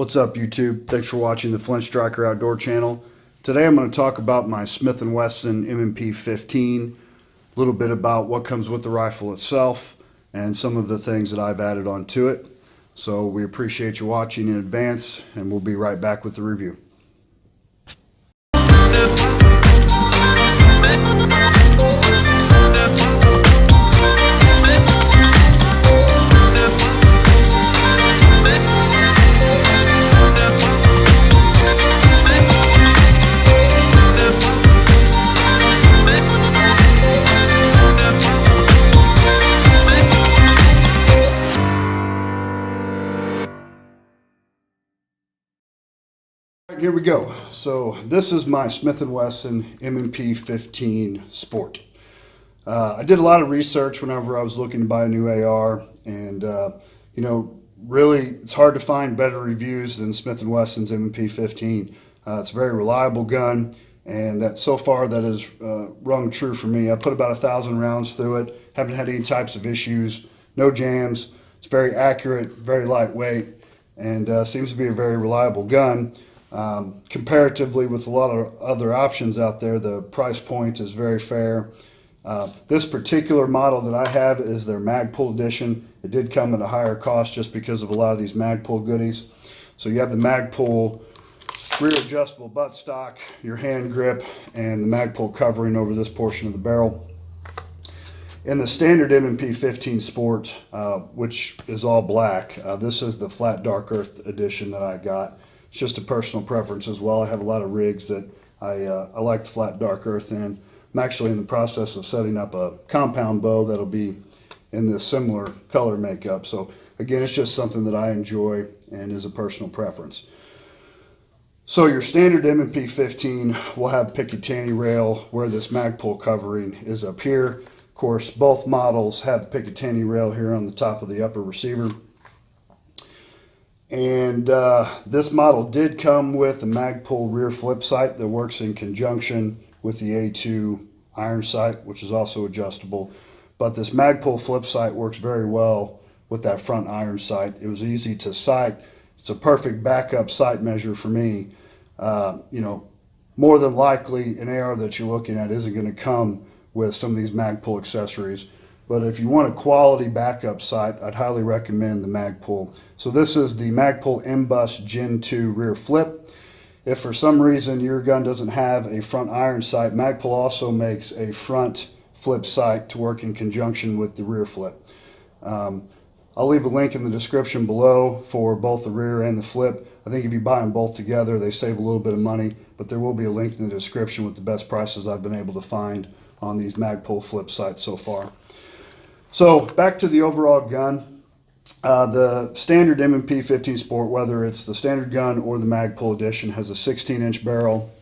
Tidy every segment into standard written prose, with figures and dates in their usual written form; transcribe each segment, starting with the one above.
What's up, YouTube? Thanks for watching the Flint Striker Outdoor channel. Today I'm going to talk about my Smith & Wesson M&P15, a little bit about what comes with the rifle itself, and some of the things that I've added onto it. So we appreciate you watching in advance, and we'll be right back with the review. Here we go. So this is my Smith & Wesson M&P15 Sport. I did a lot of research whenever I was looking to buy a new AR, and really it's hard to find better reviews than Smith & Wesson's M&P15. It's a very reliable gun, and that so far that has rung true for me. I put about 1,000 rounds through it, haven't had any types of issues, no jams. It's very accurate, very lightweight, and seems to be a very reliable gun. Comparatively with a lot of other options out there, the price point is very fair. This particular model that I have is their MagPul edition. It did come at a higher cost just because of a lot of these MagPul goodies. So you have the MagPul rear adjustable buttstock, your hand grip, and the MagPul covering over this portion of the barrel. In the standard M&P15 Sport, which is all black, this is the flat dark earth edition that I got. It's just a personal preference as well. I have a lot of rigs that I like the flat dark earth in. I'm actually in the process of setting up a compound bow that'll be in this similar color makeup. So again, it's just something that I enjoy and is a personal preference. So your standard M&P15 will have Picatinny rail where this MagPul covering is up here. Of course, both models have Picatinny rail here on the top of the upper receiver. And this model did come with a MagPul rear flip sight that works in conjunction with the A2 iron sight, which is also adjustable. But this MagPul flip sight works very well with that front iron sight. It was easy to sight. It's a perfect backup sight measure for me. More than likely an AR that you're looking at isn't going to come with some of these MagPul accessories. But if you want a quality backup sight, I'd highly recommend the MagPul. So this is the MagPul MBUS Gen 2 rear flip. If for some reason your gun doesn't have a front iron sight, MagPul also makes a front flip sight to work in conjunction with the rear flip. I'll leave a link in the description below for both the rear and the flip. I think if you buy them both together, they save a little bit of money, but there will be a link in the description with the best prices I've been able to find on these MagPul flip sights so far. So back to the overall gun. The standard M&P15 Sport, whether it's the standard gun or the MagPul edition, has a 16-inch barrel.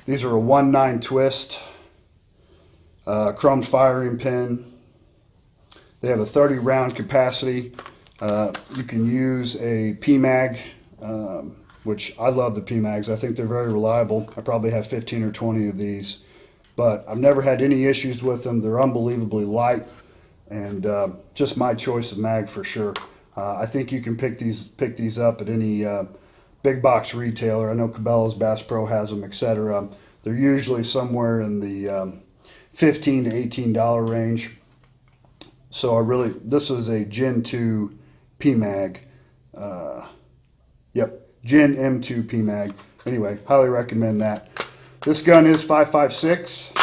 These are a 1/9 twist, chromed firing pin. They have a 30-round capacity. You can use a PMag, which I love the PMags. I think they're very reliable. I probably have 15 or 20 of these, but I've never had any issues with them. They're unbelievably light. And just my choice of mag for sure. I think you can pick these up at any big box retailer. I know Cabela's, Bass Pro has them, etc. They're usually somewhere in the $15 to $18 range. So this is a Gen 2 PMag. Gen M2 PMag. Anyway, highly recommend that. This gun is 5.56.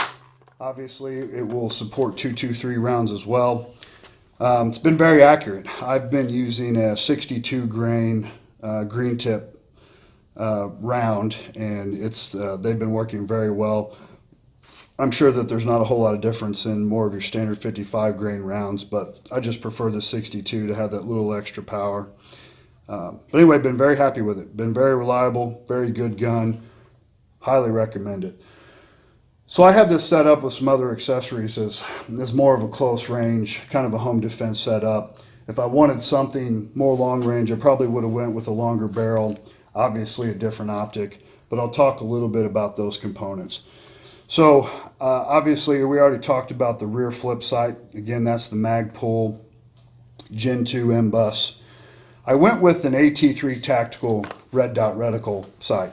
Obviously, it will support 223 rounds as well. It's been very accurate. I've been using a 62 grain green tip round, and they've been working very well. I'm sure that there's not a whole lot of difference in more of your standard 55 grain rounds, but I just prefer the 62 to have that little extra power. But anyway, been very happy with it. Been very reliable, very good gun. Highly recommend it. So I have this set up with some other accessories as more of a close range, kind of a home defense setup. If I wanted something more long range, I probably would have went with a longer barrel, obviously a different optic, but I'll talk a little bit about those components. So obviously we already talked about the rear flip sight. Again, that's the MagPul Gen 2 MBUS. I went with an AT3 Tactical red dot reticle sight.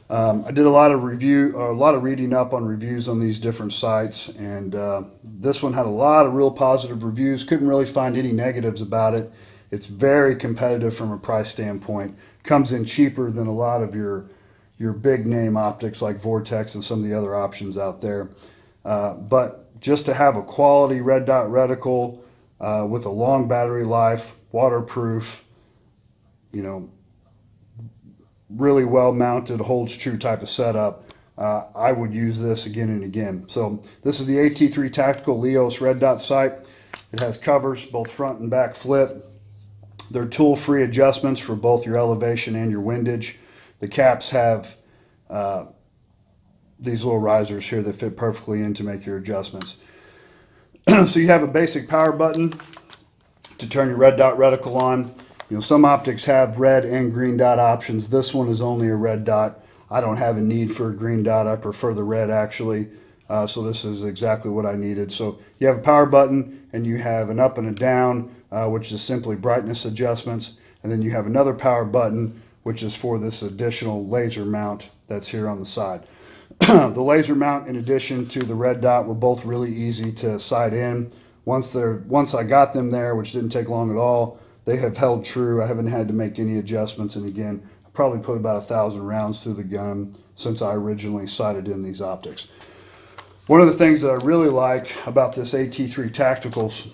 I did a lot of reading up on reviews on these different sights, and this one had a lot of real positive reviews. Couldn't really find any negatives about it. It's very competitive from a price standpoint. Comes in cheaper than a lot of your big name optics like Vortex and some of the other options out there. But just to have a quality red dot reticle with a long battery life, waterproof, really well mounted, holds true type of setup, I would use this again and again. So this is the AT3 Tactical Leos red dot sight. It has covers, both front and back flip. They're tool-free adjustments for both your elevation and your windage. The caps have these little risers here that fit perfectly in to make your adjustments. So you have a basic power button to turn your red dot reticle on. Some optics have red and green dot options. This one is only a red dot. I don't have a need for a green dot. I prefer the red, actually. So this is exactly what I needed. So you have a power button, and you have an up and a down, which is simply brightness adjustments. And then you have another power button, which is for this additional laser mount that's here on the side. The laser mount, in addition to the red dot, were both really easy to sight in. Once I got them there, which didn't take long at all, they have held true. I haven't had to make any adjustments. And again, I probably put about 1,000 rounds through the gun since I originally sighted in these optics. One of the things that I really like about this AT3 Tactical's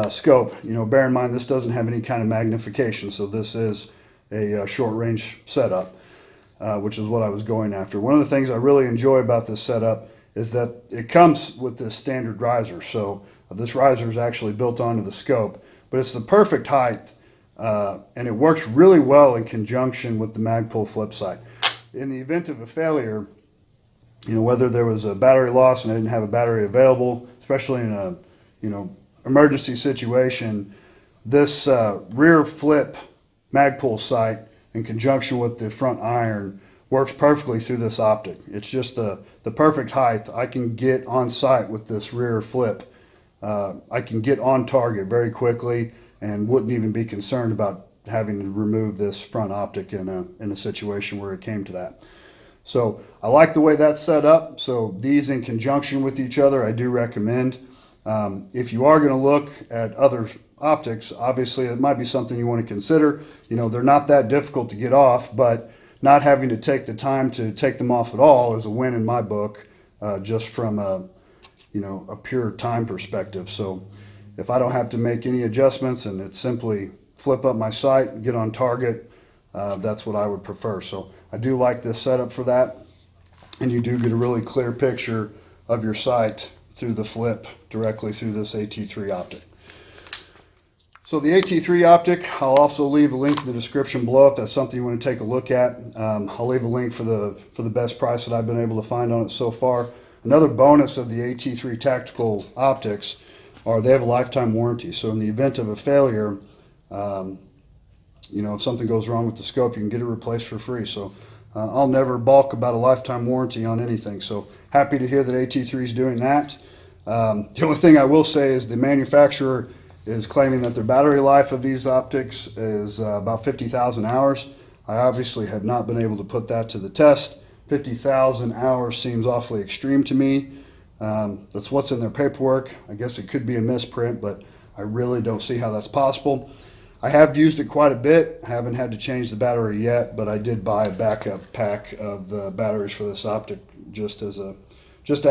scope, bear in mind this doesn't have any kind of magnification, so this is a short range setup, which is what I was going after. One of the things I really enjoy about this setup is that it comes with this standard riser. So this riser is actually built onto the scope, but it's the perfect height, and it works really well in conjunction with the MagPul flip sight. In the event of a failure, whether there was a battery loss and I didn't have a battery available, especially in a emergency situation, this rear flip MagPul sight in conjunction with the front iron works perfectly through this optic. It's just the perfect height. I can get on sight with this rear flip. I can get on target very quickly and wouldn't even be concerned about having to remove this front optic in a situation where it came to that. So I like the way that's set up. So these in conjunction with each other, I do recommend. If you are going to look at other optics, obviously it might be something you want to consider. They're not that difficult to get off, but not having to take the time to take them off at all is a win in my book, just from a pure time perspective. So if I don't have to make any adjustments and it's simply flip up my sight and get on target, that's what I would prefer. So I do like this setup for that, and you do get a really clear picture of your sight through the flip directly through this AT3 optic. So the AT3 optic, I'll also leave a link in the description below if that's something you want to take a look at. I'll leave a link for the best price that I've been able to find on it so far. Another bonus of the AT3 Tactical optics are they have a lifetime warranty. So in the event of a failure, if something goes wrong with the scope, you can get it replaced for free. So I'll never balk about a lifetime warranty on anything. So happy to hear that AT3 is doing that. The only thing I will say is the manufacturer is claiming that their battery life of these optics is about 50,000 hours. I obviously have not been able to put that to the test. 50,000 hours seems awfully extreme to me. That's what's in their paperwork. I guess it could be a misprint, but I really don't see how that's possible. I have used it quite a bit. I haven't had to change the battery yet, but I did buy a backup pack of the batteries for this optic just to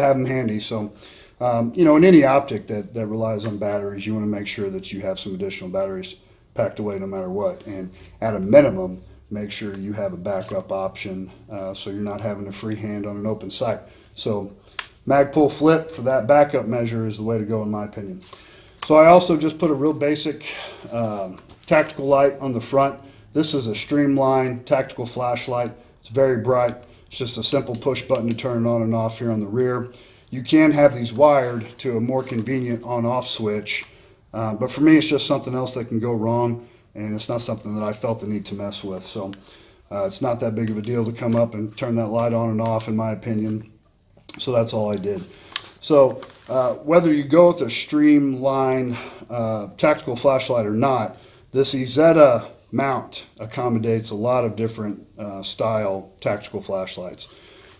have them handy. So, in any optic that relies on batteries, you want to make sure that you have some additional batteries packed away no matter what. And at a minimum, make sure you have a backup option so you're not having a free hand on an open sight. So MagPul flip for that backup measure is the way to go in my opinion. So I also just put a real basic tactical light on the front. This is a streamline tactical flashlight. It's very bright. It's just a simple push button to turn it on and off here on the rear. You can have these wired to a more convenient on-off switch, but for me it's just something else that can go wrong, and it's not something that I felt the need to mess with. So it's not that big of a deal to come up and turn that light on and off, in my opinion. So that's all I did. So whether you go with a streamline tactical flashlight or not, This Izetta mount accommodates a lot of different style tactical flashlights.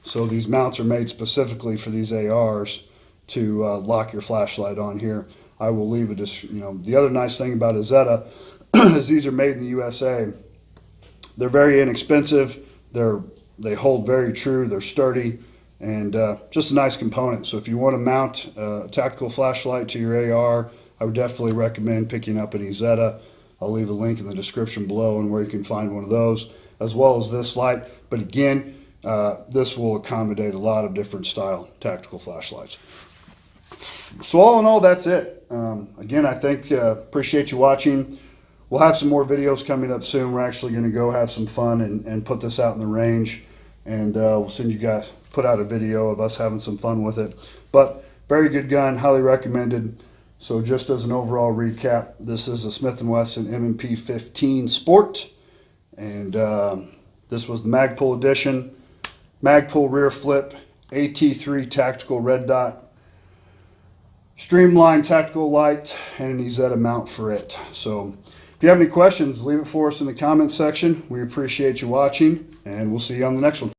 So these mounts are made specifically for these ARs to lock your flashlight on here. I will leave it as, the other nice thing about Izetta is these are made in the USA. They're very inexpensive. They hold very true. They're sturdy and just a nice component. So if you want to mount a tactical flashlight to your AR, I would definitely recommend picking up an Izetta. I'll leave a link in the description below and where you can find one of those, as well as this light. But again, this will accommodate a lot of different style tactical flashlights. So all in all, that's it. Again, I appreciate you watching. We'll have some more videos coming up soon. We're actually going to go have some fun and put this out in the range, and we'll send you guys, put out a video of us having some fun with it. But very good gun, highly recommended. So just as an overall recap, this is a Smith & Wesson M&P15 Sport, and this was the MagPul edition. MagPul rear flip, AT3 tactical red dot, streamlined tactical light, and an Izetta mount for it. So if you have any questions, leave it for us in the comments section. We appreciate you watching, and we'll see you on the next one.